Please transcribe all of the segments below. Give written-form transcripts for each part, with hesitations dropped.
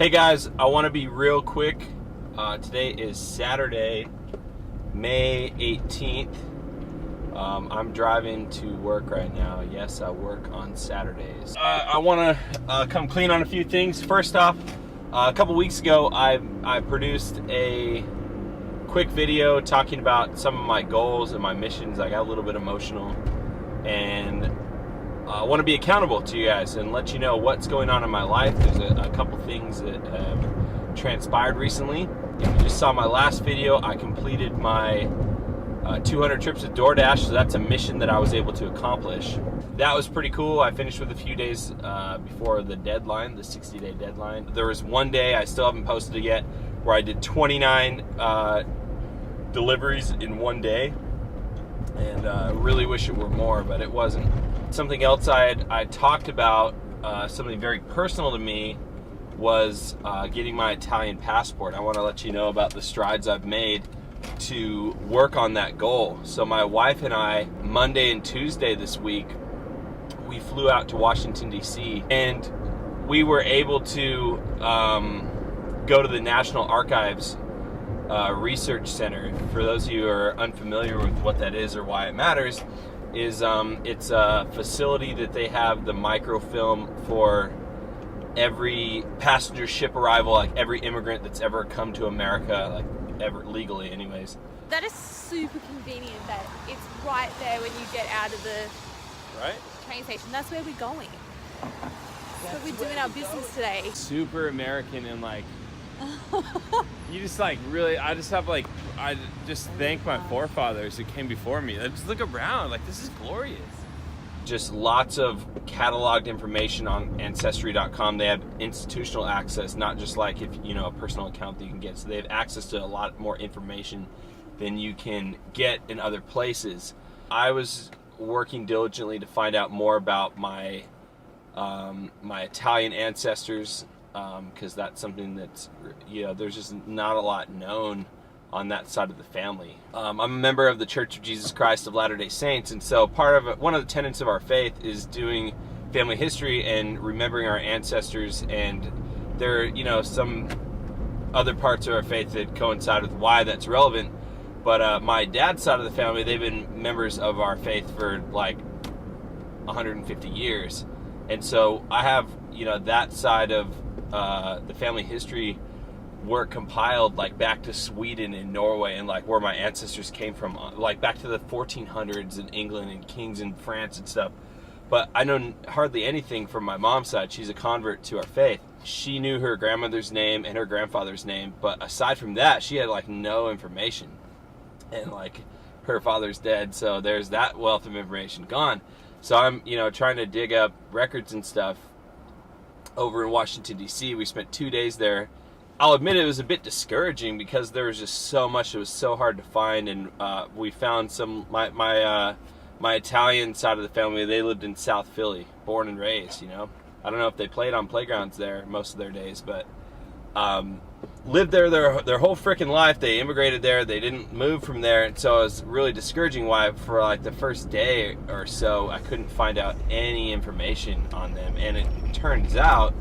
Hey guys, I want to be real quick. Today is Saturday, May 18th. I'm driving to work right now. Yes, I work on Saturdays. I want to come clean on a few things. First off, a couple weeks ago, I produced a quick video talking about some of my goals and my missions. I got a little bit emotional, and I want to be accountable to you guys and let you know what's going on in my life. There's a couple things that have transpired recently. If you just saw my last video, I completed my 200 trips with DoorDash, so that's a mission that I was able to accomplish. That was pretty cool. I finished with a few days before the deadline, the 60-day deadline. There was one day, I still haven't posted it yet, where I did 29 deliveries in one day, and I really wish it were more, but it wasn't. Something else I talked about, something very personal to me, was getting my Italian passport. I want to let you know about the strides I've made to work on that goal. So my wife and I, Monday and Tuesday this week, we flew out to Washington, D.C., and we were able to go to the National Archives Research Center. For those of you who are unfamiliar with what that is or why it matters, is it's a facility that they have the microfilm for every passenger ship arrival, like every immigrant that's ever come to America, like ever legally anyways. That is super convenient that it's right there when you get out of the train station. That's where we're going. That's what we're doing our business today. Super American, and like you just like really, I just thank my forefathers who came before me. Just look around, like this is glorious. Just lots of cataloged information on Ancestry.com. They have institutional access, not just like if you know a personal account that you can get. So they have access to a lot more information than you can get in other places. I was working diligently to find out more about my my Italian ancestors, because that's something that's, you know, there's just not a lot known on that side of the family. I'm a member of the Church of Jesus Christ of Latter-day Saints, and so one of the tenets of our faith is doing family history and remembering our ancestors, and there are, you know, some other parts of our faith that coincide with why that's relevant. But my dad's side of the family, they've been members of our faith for like 150 years. And so I have, you know, that side of the family history work compiled like back to Sweden and Norway, and like where my ancestors came from, like back to the 1400s in England and kings in France and stuff. But I know hardly anything from my mom's side. She's a convert to our faith. She knew her grandmother's name and her grandfather's name, but aside from that, she had like no information. And like her father's dead, so there's that wealth of information gone. So I'm, you know, trying to dig up records and stuff over in Washington, D.C. We spent 2 days there. I'll admit it was a bit discouraging because there was just so much. It was so hard to find, and we found some. My Italian side of the family, they lived in South Philly, born and raised. You know, I don't know if they played on playgrounds there most of their days, but lived there their whole freaking life. They immigrated there. They didn't move from there, and so it was really discouraging. Why for like the first day or so, I couldn't find out any information on them, and it turns out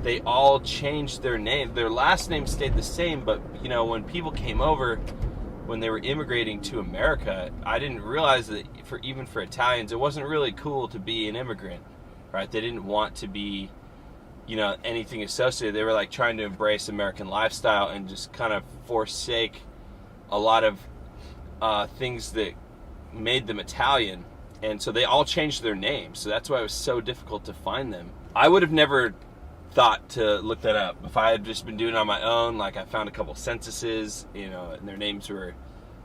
they all changed their name. Their last name stayed the same, but you know, when people came over, when they were immigrating to America, I didn't realize that even for Italians, it wasn't really cool to be an immigrant, right? They didn't want to be, you know, anything associated. They were like trying to embrace American lifestyle and just kind of forsake a lot of things that made them Italian. And so they all changed their names. So that's why it was so difficult to find them. I would have never thought to look that up if I had just been doing it on my own. Like I found a couple censuses, you know, and their names were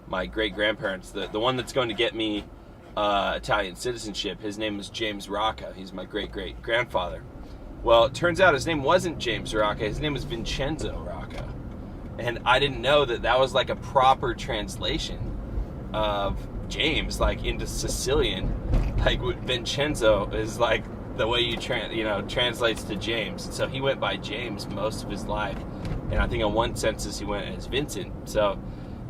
my great-grandparents. The one that's going to get me Italian citizenship, his name was James Rocca. He's my great-great-grandfather. Well, it turns out his name wasn't James Rocca. His name was Vincenzo Rocca. And I didn't know that that was like a proper translation of James, like into Sicilian. Like Vincenzo is like the way you translates to James. And so he went by James most of his life. And I think on one census he went as Vincent. So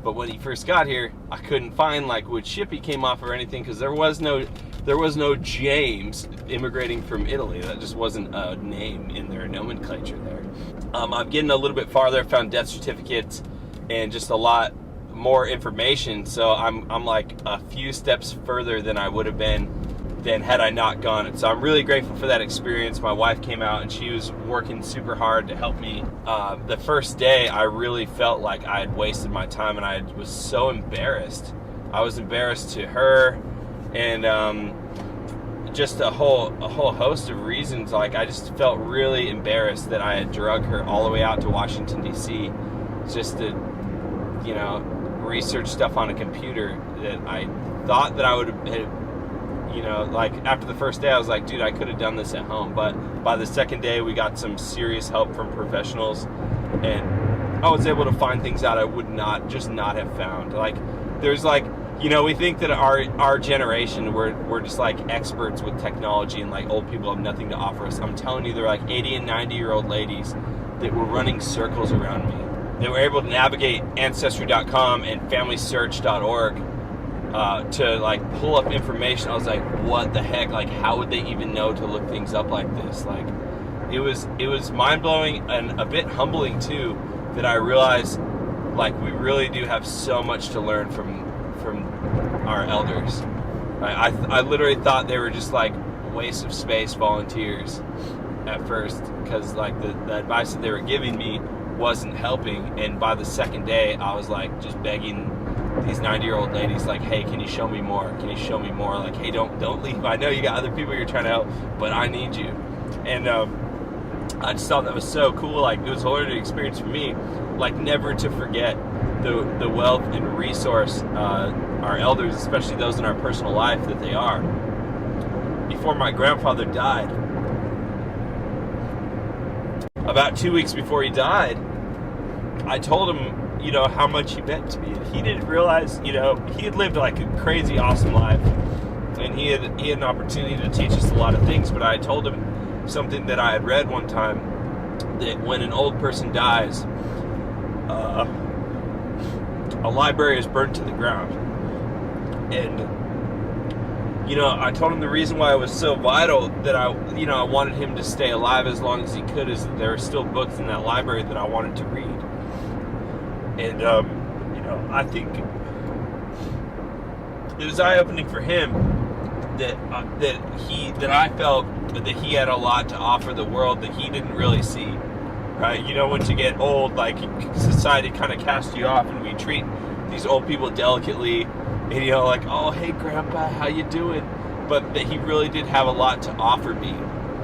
But when he first got here, I couldn't find like which ship he came off or anything, because there was no James immigrating from Italy. That just wasn't a name in their nomenclature there. I'm getting a little bit farther, found death certificates and just a lot more information. So I'm like a few steps further than I would have been than had I not gone it. So I'm really grateful for that experience. My wife came out and she was working super hard to help me. The first day I really felt like I had wasted my time, and I was so embarrassed. I was embarrassed to her, and just a whole host of reasons. Like, I just felt really embarrassed that I had drugged her all the way out to Washington, D.C. just to, research stuff on a computer that I thought that I would have, like after the first day I was like, dude, I could have done this at home. But by the second day we got some serious help from professionals, and I was able to find things out I would not have found. Like, there's like, we think that our generation, we're just like experts with technology, and like old people have nothing to offer us. I'm telling you, they're like 80 and 90-year-old ladies that were running circles around me. They were able to navigate Ancestry.com and FamilySearch.org to like pull up information. I was like, what the heck? Like, how would they even know to look things up like this? Like, it was mind-blowing and a bit humbling too, that I realized like we really do have so much to learn from our elders. I literally thought they were just like waste of space volunteers at first, because like the advice that they were giving me wasn't helping. And by the second day I was like just begging these 90-year-old ladies, like, hey, can you show me more? Can you show me more? Like, hey, don't leave. I know you got other people you're trying to help, but I need you. And I just thought that was so cool. Like, it was a learning experience for me, like never to forget the wealth and resource our elders, especially those in our personal life, that they are. Before my grandfather died, about 2 weeks before he died, I told him, how much he meant to me. And he didn't realize, he had lived like a crazy, awesome life, and he had an opportunity to teach us a lot of things. But I told him something that I had read one time, that when an old person dies, a library is burnt to the ground. And I told him the reason why it was so vital that I wanted him to stay alive as long as he could is that there are still books in that library that I wanted to read. And I think it was eye-opening for him that I felt that he had a lot to offer the world that he didn't really see. Right? Once you get old, like, society kind of casts you off, and we treat these old people delicately, and like, oh, hey grandpa, how you doing? But that he really did have a lot to offer me.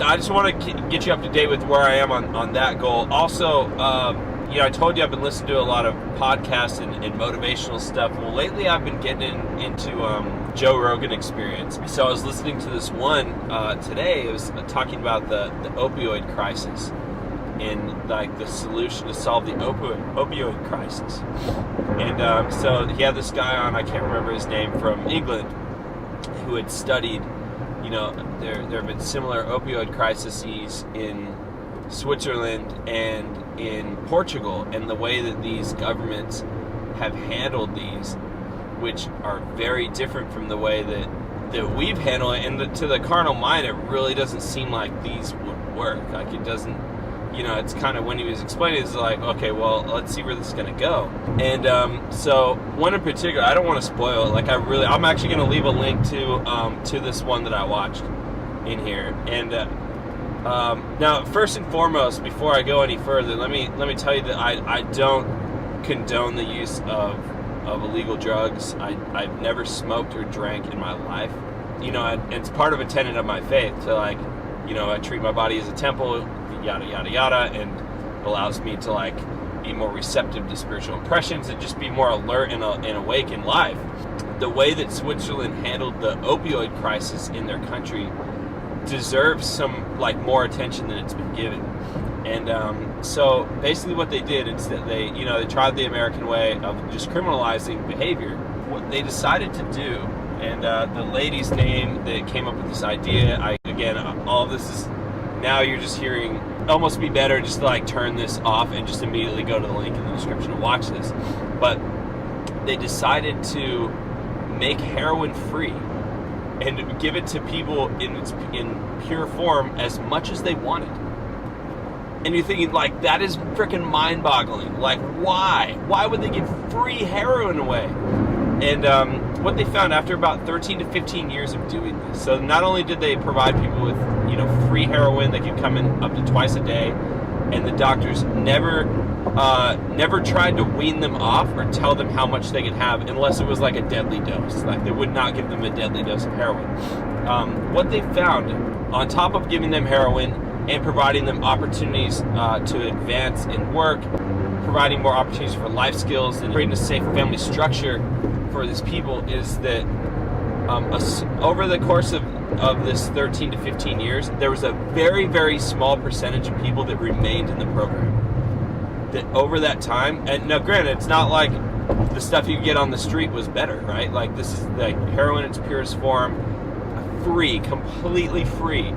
I just want to get you up to date with where I am on that goal. Also, I told you I've been listening to a lot of podcasts and motivational stuff. Well, lately I've been getting into Joe Rogan Experience. So I was listening to this one today. It was talking about the opioid crisis, and like the solution to solve the opioid crisis. And so he had this guy on, I can't remember his name, from England, who had studied, there have been similar opioid crises in Switzerland and in Portugal, and the way that these governments have handled these, which are very different from the way that we've handled it. And to the carnal mind, it really doesn't seem like these would work. Like, it doesn't, it's kind of, when he was explaining, it's like, okay, well, let's see where this is going to go. And so one in particular, I don't want to spoil it. Like, I'm actually going to leave a link to this one that I watched in here. And now, first and foremost, before I go any further, let me tell you that I don't condone the use of illegal drugs. I've never smoked or drank in my life. It's part of a tenet of my faith to, like, I treat my body as a temple, yada yada yada, and it allows me to, like, be more receptive to spiritual impressions and just be more alert and awake in life. The way that Switzerland handled the opioid crisis in their country deserves some, like, more attention than it's been given. And so basically what they did is that they tried the American way of just criminalizing behavior. What they decided to do, and the lady's name that came up with this idea, all of this is, now you're just hearing, almost be better just to, like, turn this off and just immediately go to the link in the description and watch this. But they decided to make heroin free and give it to people in pure form as much as they wanted. And you're thinking, like, that is freaking mind-boggling. Like, why? Why would they give free heroin away? And what they found after about 13 to 15 years of doing this, so not only did they provide people with, free heroin that could come in up to twice a day, and the doctors never tried to wean them off or tell them how much they could have unless it was like a deadly dose. Like, they would not give them a deadly dose of heroin. What they found, on top of giving them heroin and providing them opportunities to advance in work, providing more opportunities for life skills and creating a safe family structure for these people, is that over the course of this 13 to 15 years, there was a very, very small percentage of people that remained in the program. That over that time, and now granted, it's not like the stuff you get on the street was better, right? Like, this is like heroin in its purest form, free, completely free,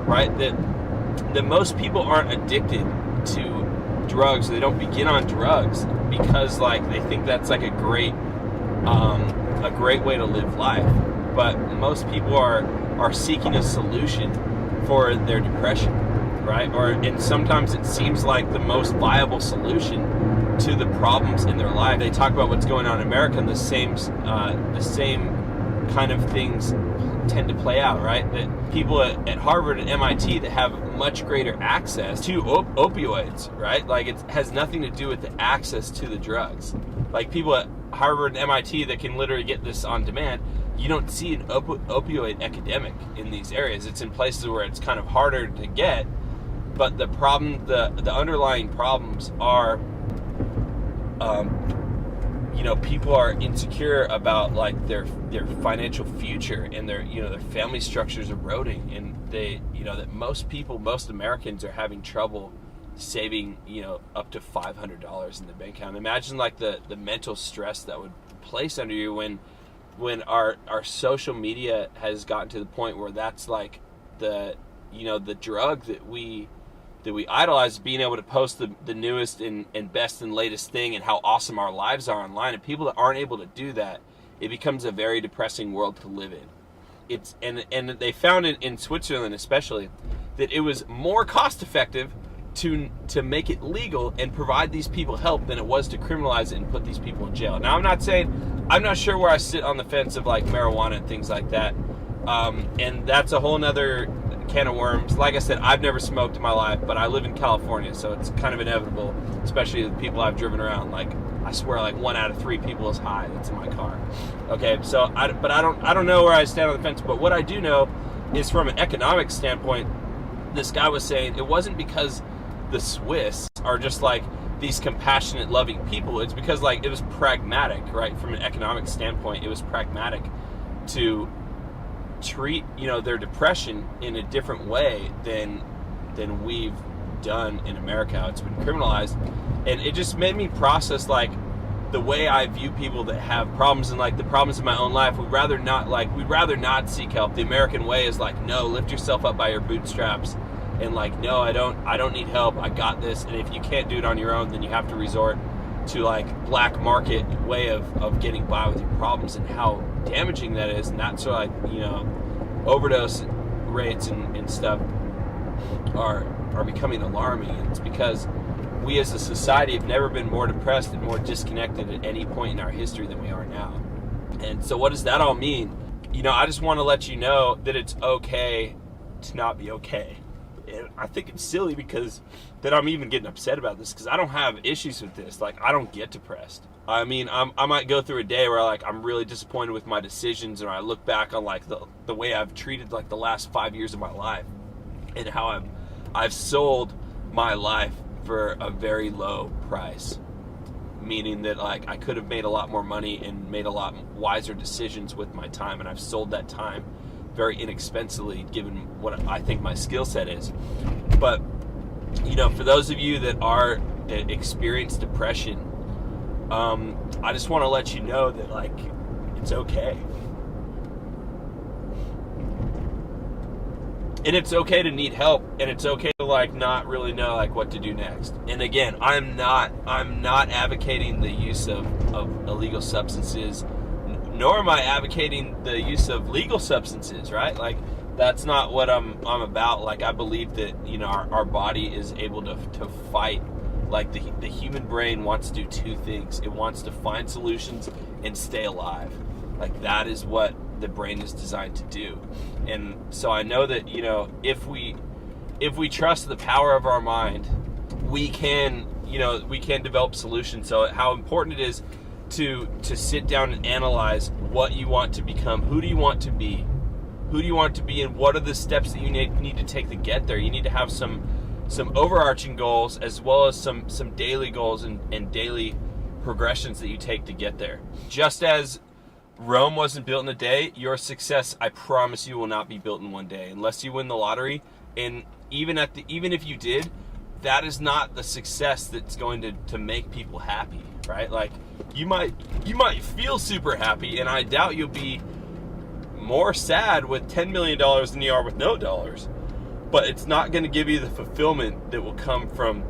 right? That most people aren't addicted to drugs. They don't begin on drugs because, like, they think that's like a great way to live life. But most people are seeking a solution for their depression, right? And sometimes it seems like the most viable solution to the problems in their life. They talk about what's going on in America, and the same kind of things tend to play out, right? That people at Harvard and MIT that have much greater access to opioids, right? Like, it has nothing to do with the access to the drugs. Like, people at Harvard and MIT that can literally get this on demand, you don't see an opioid epidemic in these areas. It's in places where it's kind of harder to get, but the underlying problems are, people are insecure about, like, their financial future, and their family structures eroding, and they, that most Americans are having trouble saving, up to $500 in the bank account. Imagine, like, the mental stress that would place under you when our social media has gotten to the point where that's like the drug that we idolize, being able to post the newest and best and latest thing and how awesome our lives are online. And people that aren't able to do that, it becomes a very depressing world to live in. And they found it in Switzerland especially, that it was more cost effective to make it legal and provide these people help than it was to criminalize it and put these people in jail. Now, I'm not sure where I sit on the fence of, like, marijuana and things like that. And that's a whole nother can of worms. Like I said, I've never smoked in my life, but I live in California, so it's kind of inevitable, especially the people I've driven around. Like, I swear, like, 1 out of 3 people is high that's in my car. Okay, so I don't know where I stand on the fence, but what I do know is, from an economic standpoint, this guy was saying it wasn't because the Swiss are just like these compassionate, loving people. It's because, like, it was pragmatic, right? From an economic standpoint, it was pragmatic to treat, their depression in a different way than we've done in America. It's been criminalized, and it just made me process, like, the way I view people that have problems, and, like, the problems in my own life. We'd rather not seek help. The American way is like, no, lift yourself up by your bootstraps. And, like, no, I don't need help. I got this. And if you can't do it on your own, then you have to resort to, like, black market way of getting by with your problems, and how damaging that is. And that's why, overdose rates and stuff are becoming alarming. And it's because we as a society have never been more depressed and more disconnected at any point in our history than we are now. And so what does that all mean? I just want to let you know that it's okay to not be okay. And I think it's silly because that I'm even getting upset about this, because I don't have issues with this. Like, I don't get depressed. I mean, I might go through a day where, like, I'm really disappointed with my decisions, and I look back on, like, the way I've treated, like, the last 5 years of my life, and how I've sold my life for a very low price, meaning that, like, I could have made a lot more money and made a lot wiser decisions with my time, and I've sold that time very inexpensively, given what I think my skill set is. But, for those of you that experience depression, I just want to let you know that, like, it's okay. And it's okay to need help, and it's okay to like not really know like what to do next. And again, I'm not advocating the use of illegal substances, nor am I advocating the use of legal substances, right? Like that's not what I'm about. Like I believe that, you know, our body is able to fight. Like the human brain wants to do two things. It wants to find solutions and stay alive. Like that is what the brain is designed to do. And so I know that, you know, if we trust the power of our mind, we can, you know, we can develop solutions. So how important it is to sit down and analyze what you want to become. Who do you want to be? Who do you want to be, and what are the steps that you need to take to get there? You need to have some overarching goals, as well as some daily goals and daily progressions that you take to get there. Just as Rome wasn't built in a day, your success, I promise you, will not be built in one day unless you win the lottery. And even if you did, that is not the success that's going to make people happy, right? Like you might feel super happy, and I doubt you'll be more sad with $10 million than you are with no dollars. But it's not going to give you the fulfillment that will come from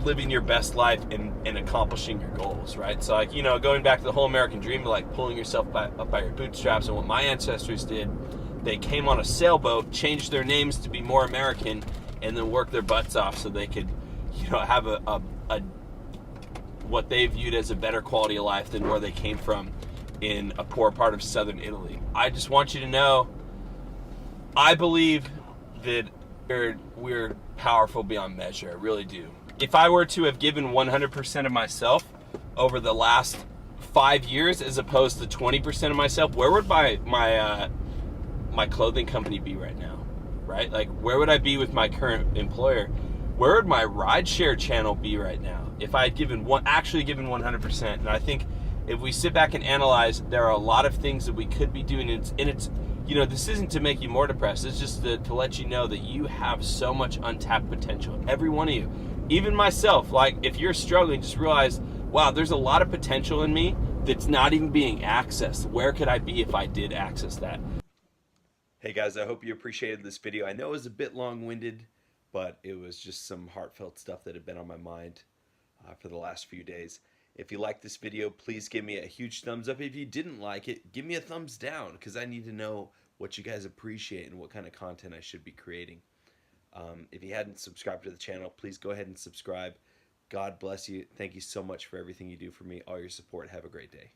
living your best life and accomplishing your goals, right? So like, you know, going back to the whole American dream, to like pulling yourself up by your bootstraps, and what my ancestors did, they came on a sailboat, changed their names to be more American, and then worked their butts off so they could, you know, have a what they viewed as a better quality of life than where they came from in a poor part of southern Italy. I just want you to know, I believe that we're powerful beyond measure. I really do. If I were to have given 100% of myself over the last 5 years, as opposed to 20% of myself, where would my clothing company be right now? Right? Like, where would I be with my current employer? Where would my rideshare channel be right now if I had actually given 100%? And I think if we sit back and analyze, there are a lot of things that we could be doing, and it's you know, this isn't to make you more depressed. It's just to let you know that you have so much untapped potential. Every one of you. Even myself. Like, if you're struggling, just realize, wow, there's a lot of potential in me that's not even being accessed. Where could I be if I did access that? Hey guys, I hope you appreciated this video. I know it was a bit long-winded, but it was just some heartfelt stuff that had been on my mind for the last few days. If you liked this video, please give me a huge thumbs up. If you didn't like it, give me a thumbs down, because I need to know what you guys appreciate and what kind of content I should be creating. If you hadn't subscribed to the channel, please go ahead and subscribe. God bless you. Thank you so much for everything you do for me, all your support. Have a great day.